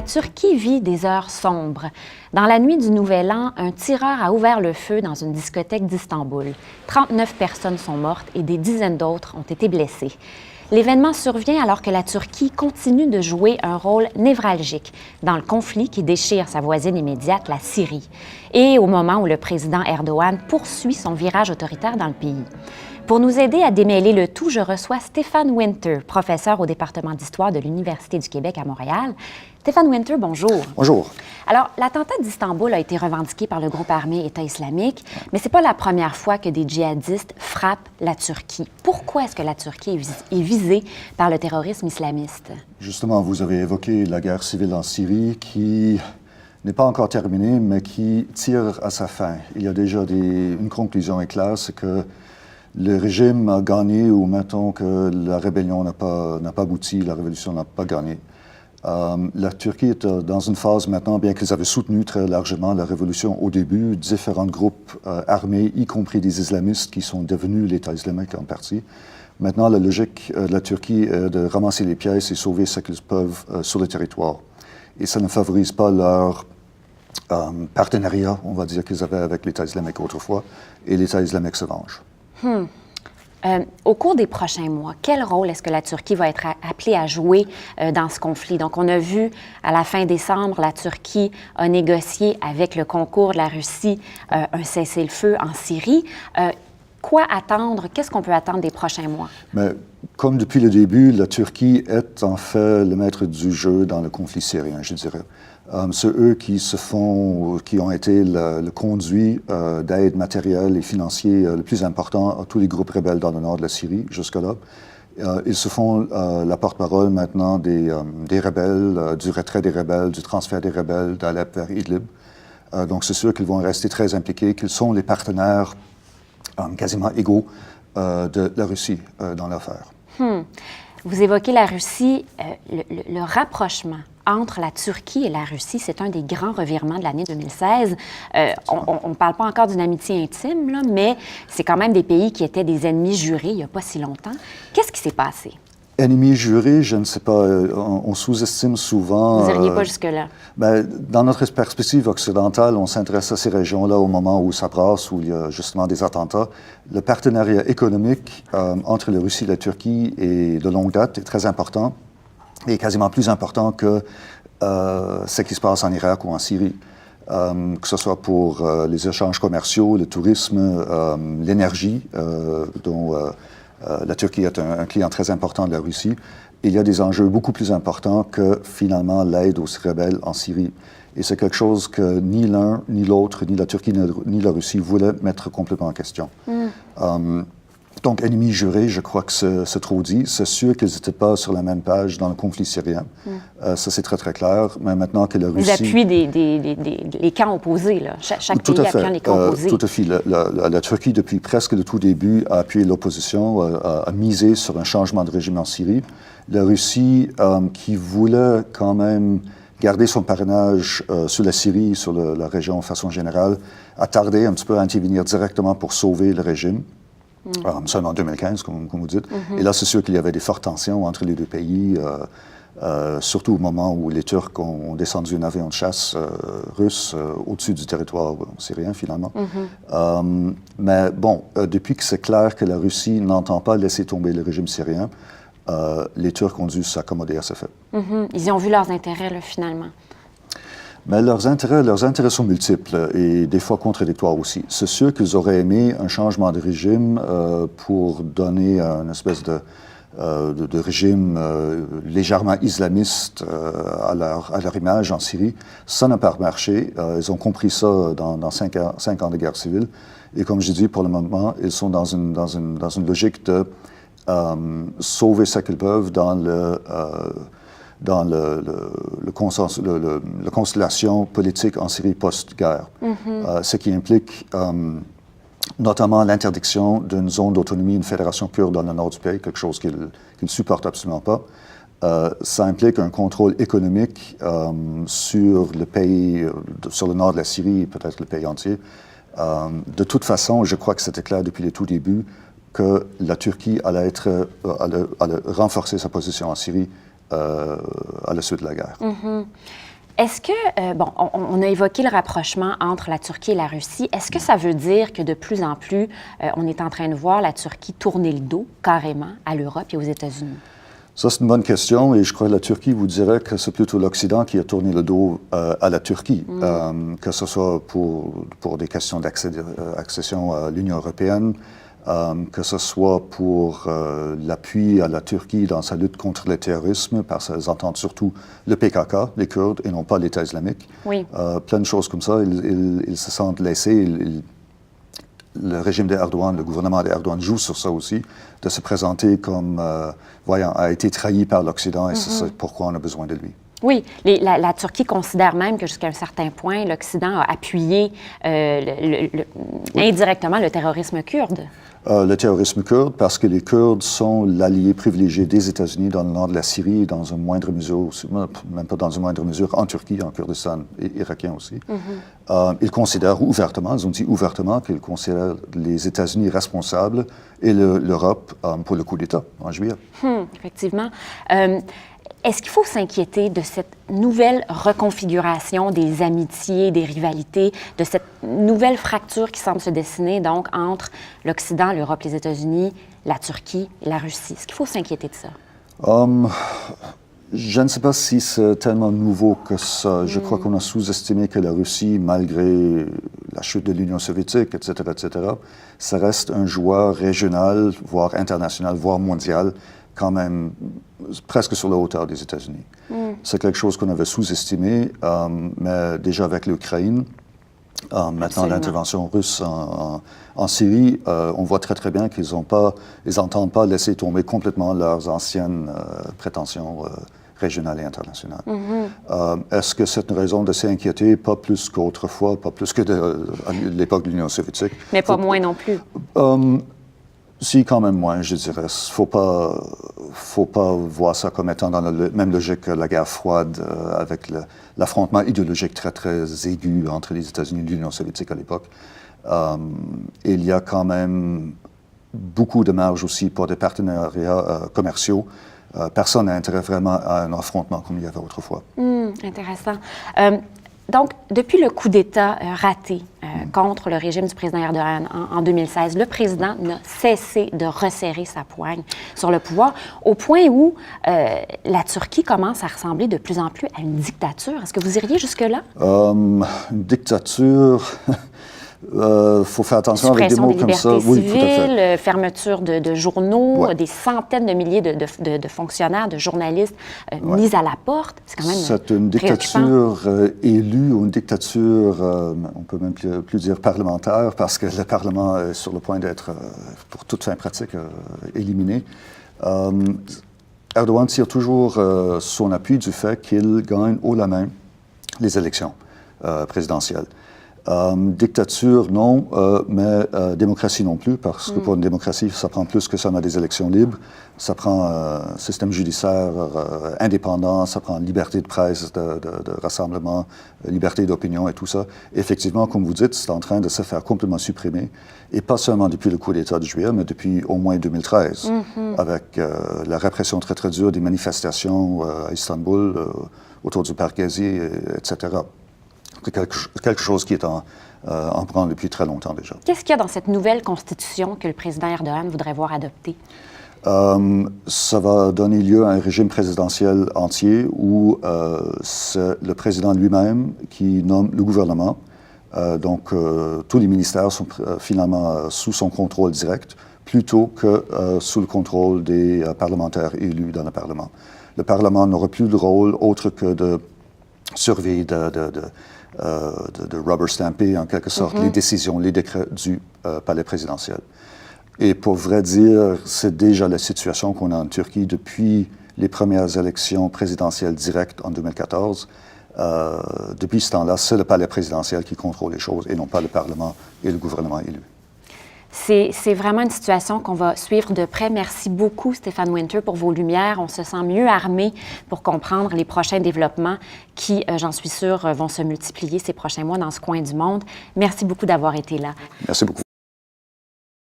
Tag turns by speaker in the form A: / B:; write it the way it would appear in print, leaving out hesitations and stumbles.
A: la Turquie vit des heures sombres. Dans la nuit du Nouvel An, un tireur a ouvert le feu dans une discothèque d'Istanbul. 39 personnes sont mortes et des dizaines d'autres ont été blessées. L'événement survient alors que la Turquie continue de jouer un rôle névralgique dans le conflit qui déchire sa voisine immédiate, la Syrie, et au moment où le président Erdogan poursuit son virage autoritaire dans le pays. Pour nous aider à démêler le tout, je reçois Stéphane Winter, professeur au département d'histoire de l'Université du Québec à Montréal. Stéphane Winter, bonjour.
B: Bonjour.
A: Alors, l'attentat d'Istanbul a été revendiqué par le groupe armé État islamique, mais ce n'est pas la première fois que des djihadistes frappent la Turquie. Pourquoi est-ce que la Turquie est visée par le terrorisme islamiste?
B: Justement, vous avez évoqué la guerre civile en Syrie qui n'est pas encore terminée, mais qui tire à sa fin. Il y a déjà une conclusion est claire, c'est que le régime a gagné, ou mettons que la rébellion n'a pas abouti, la révolution n'a pas gagné. La Turquie est dans une phase maintenant, bien qu'ils avaient soutenu très largement la révolution au début, différents groupes armés, y compris des islamistes qui sont devenus l'État islamique en partie. Maintenant, la logique de la Turquie est de ramasser les pièces et sauver ce qu'ils peuvent sur le territoire. Et ça ne favorise pas leur partenariat, on va dire, qu'ils avaient avec l'État islamique autrefois, et l'État islamique se venge.
A: Au cours des prochains mois, quel rôle est-ce que la Turquie va être appelée à jouer dans ce conflit? Donc, on a vu à la fin décembre, la Turquie a négocié avec le concours de la Russie un cessez-le-feu en Syrie. Quoi attendre? Qu'est-ce qu'on peut attendre des prochains mois?
B: Mais, comme depuis le début, la Turquie est en fait le maître du jeu dans le conflit syrien, je dirais. C'est eux qui ont été le conduit d'aide matérielle et financière le plus important à tous les groupes rebelles dans le nord de la Syrie jusque-là. Ils se font la porte-parole maintenant des rebelles, du retrait des rebelles, du transfert des rebelles d'Alep vers Idlib. Donc c'est sûr qu'ils vont rester très impliqués, qu'ils sont les partenaires quasiment égaux de la Russie dans l'affaire.
A: Vous évoquez la Russie, le rapprochement entre la Turquie et la Russie, c'est un des grands revirements de l'année 2016. On ne parle pas encore d'une amitié intime, là, mais c'est quand même des pays qui étaient des ennemis jurés il n'y a pas si longtemps. Qu'est-ce qui s'est passé?
B: Ennemis jurés, je ne sais pas, on sous-estime souvent...
A: Vous n'iriez pas jusque-là?
B: Dans notre perspective occidentale, on s'intéresse à ces régions-là au moment où ça brasse, où il y a justement des attentats. Le partenariat économique entre la Russie et la Turquie est de longue date, est très important, et quasiment plus important que ce qui se passe en Irak ou en Syrie. Que ce soit pour les échanges commerciaux, le tourisme, l'énergie, dont la Turquie est un client très important de la Russie. Il y a des enjeux beaucoup plus importants que finalement l'aide aux rebelles en Syrie. Et c'est quelque chose que ni l'un, ni l'autre, ni la Turquie, ni la Russie voulaient mettre complètement en question. Donc, ennemis jurés, je crois que c'est trop dit. C'est sûr qu'ils n'étaient pas sur la même page dans le conflit syrien. Ça, c'est très, très clair. Mais maintenant que la Russie...
A: Ils appuient les camps opposés, là. Chaque pays appuie les camps opposés.
B: Tout à fait. La Turquie, depuis presque le tout début, a appuyé l'opposition, a misé sur un changement de régime en Syrie. La Russie, qui voulait quand même garder son parrainage sur la Syrie, sur la région de façon générale, a tardé un petit peu à intervenir directement pour sauver le régime. Seulement en 2015, comme vous dites. Et là, c'est sûr qu'il y avait des fortes tensions entre les deux pays, surtout au moment où les Turcs ont descendu un avion de chasse russe au-dessus du territoire syrien, finalement. Mais bon, depuis que c'est clair que la Russie n'entend pas laisser tomber le régime syrien, les Turcs ont dû s'accommoder à ce fait.
A: Ils y ont vu leurs intérêts, là, finalement.
B: Mais leurs intérêts sont multiples et des fois contradictoires aussi. C'est sûr qu'ils auraient aimé un changement de régime pour donner une espèce de régime légèrement islamiste à leur image en Syrie. Ça n'a pas marché. Ils ont compris ça dans 5 ans de guerre civile. Et comme je dis, pour le moment, ils sont dans une logique de sauver ce qu'ils peuvent dans la constellation politique en Syrie post-guerre, ce qui implique notamment l'interdiction d'une zone d'autonomie, une fédération kurde dans le nord du pays, quelque chose qu'ils ne supportent absolument pas. Ça implique un contrôle économique sur le pays, sur le nord de la Syrie, peut-être le pays entier. De toute façon, je crois que c'était clair depuis le tout début que la Turquie allait renforcer sa position en Syrie à la suite de la guerre.
A: Est-ce que, on a évoqué le rapprochement entre la Turquie et la Russie. Est-ce que ça veut dire que de plus en plus, on est en train de voir la Turquie tourner le dos carrément à l'Europe et aux États-Unis?
B: Ça, c'est une bonne question et je crois que la Turquie vous dirait que c'est plutôt l'Occident qui a tourné le dos à la Turquie, que ce soit pour des questions d'accession à l'Union européenne, que ce soit pour l'appui à la Turquie dans sa lutte contre le terrorisme, parce qu'ils entendent surtout le PKK, les Kurdes, et non pas l'État islamique.
A: Oui.
B: Plein de choses comme ça, ils se sentent laissés. Le régime d'Erdogan, le gouvernement d'Erdogan joue sur ça aussi, de se présenter comme, voyant, a été trahi par l'Occident et c'est pourquoi on a besoin de lui.
A: Oui, la Turquie considère même que jusqu'à un certain point, l'Occident a appuyé indirectement le terrorisme kurde.
B: Le terrorisme kurde, parce que les Kurdes sont l'allié privilégié des États-Unis dans le nord de la Syrie et dans une moindre mesure, même pas dans une moindre mesure, en Turquie, en Kurdistan et irakien aussi. Ils considèrent ouvertement, ils ont dit ouvertement qu'ils considèrent les États-Unis responsables et l'Europe pour le coup d'État en juillet.
A: Effectivement. Est-ce qu'il faut s'inquiéter de cette nouvelle reconfiguration des amitiés, des rivalités, de cette nouvelle fracture qui semble se dessiner donc entre l'Occident, l'Europe, les États-Unis, la Turquie et la Russie? Est-ce qu'il faut s'inquiéter de ça?
B: Je ne sais pas si c'est tellement nouveau que ça. Je crois qu'on a sous-estimé que la Russie, malgré la chute de l'Union soviétique, etc., ça reste un joueur régional, voire international, voire mondial, quand même presque sur la hauteur des États-Unis. C'est quelque chose qu'on avait sous-estimé, mais déjà avec l'Ukraine, maintenant l'intervention russe en Syrie, on voit très très bien qu'ils n'entendent pas laisser tomber complètement leurs anciennes prétentions régionales et internationales. Est-ce que c'est une raison de s'inquiéter? Pas plus qu'autrefois, pas plus que à l'époque de l'Union soviétique.
A: Mais pas moins non plus.
B: Si, quand même moins, je dirais. Faut pas voir ça comme étant dans la même logique que la guerre froide, avec l'affrontement idéologique très, très aigu entre les États-Unis et l'Union soviétique à l'époque. Il y a quand même beaucoup de marge aussi pour des partenariats commerciaux. Personne n'a intérêt vraiment à un affrontement comme il y avait autrefois.
A: Intéressant. Donc, depuis le coup d'État raté contre le régime du président Erdogan en 2016, le président n'a cessé de resserrer sa poigne sur le pouvoir, au point où la Turquie commence à ressembler de plus en plus à une dictature. Est-ce que vous iriez jusque-là?
B: Une dictature... faut faire attention avec des mots comme ça.
A: Oui, tout à fait. Fermeture de journaux, des centaines de milliers de fonctionnaires, de journalistes mis à la porte. C'est quand même
B: C'est une dictature élue ou une dictature, on peut même plus dire parlementaire, parce que le Parlement est sur le point d'être, pour toute fin pratique, éliminé. Erdogan tire toujours son appui du fait qu'il gagne haut la main les élections présidentielles. Dictature, non, mais démocratie non plus, parce que pour une démocratie, ça prend plus que ça, on a des élections libres, ça prend un système judiciaire indépendant, ça prend liberté de presse, de rassemblement, liberté d'opinion et tout ça. Effectivement, comme vous dites, c'est en train de se faire complètement supprimer, et pas seulement depuis le coup d'État de juillet, mais depuis au moins 2013, avec la répression très très dure des manifestations à Istanbul, autour du parc Gezi, etc. C'est quelque chose qui est en branle depuis très longtemps déjà.
A: Qu'est-ce qu'il y a dans cette nouvelle constitution que le président Erdogan voudrait voir adoptée?
B: Ça va donner lieu à un régime présidentiel entier où c'est le président lui-même qui nomme le gouvernement. Donc, tous les ministères sont finalement sous son contrôle direct, plutôt que sous le contrôle des parlementaires élus dans le Parlement. Le Parlement n'aura plus de rôle autre que de surveiller, de rubber stamper en quelque sorte les décisions, les décrets du palais présidentiel. Et pour vrai dire, c'est déjà la situation qu'on a en Turquie depuis les premières élections présidentielles directes en 2014. Depuis ce temps-là, c'est le palais présidentiel qui contrôle les choses et non pas le Parlement et le gouvernement élu.
A: C'est vraiment une situation qu'on va suivre de près. Merci beaucoup, Stéphane Winter, pour vos lumières. On se sent mieux armé pour comprendre les prochains développements qui, j'en suis sûre, vont se multiplier ces prochains mois dans ce coin du monde. Merci beaucoup d'avoir été là.
B: Merci beaucoup.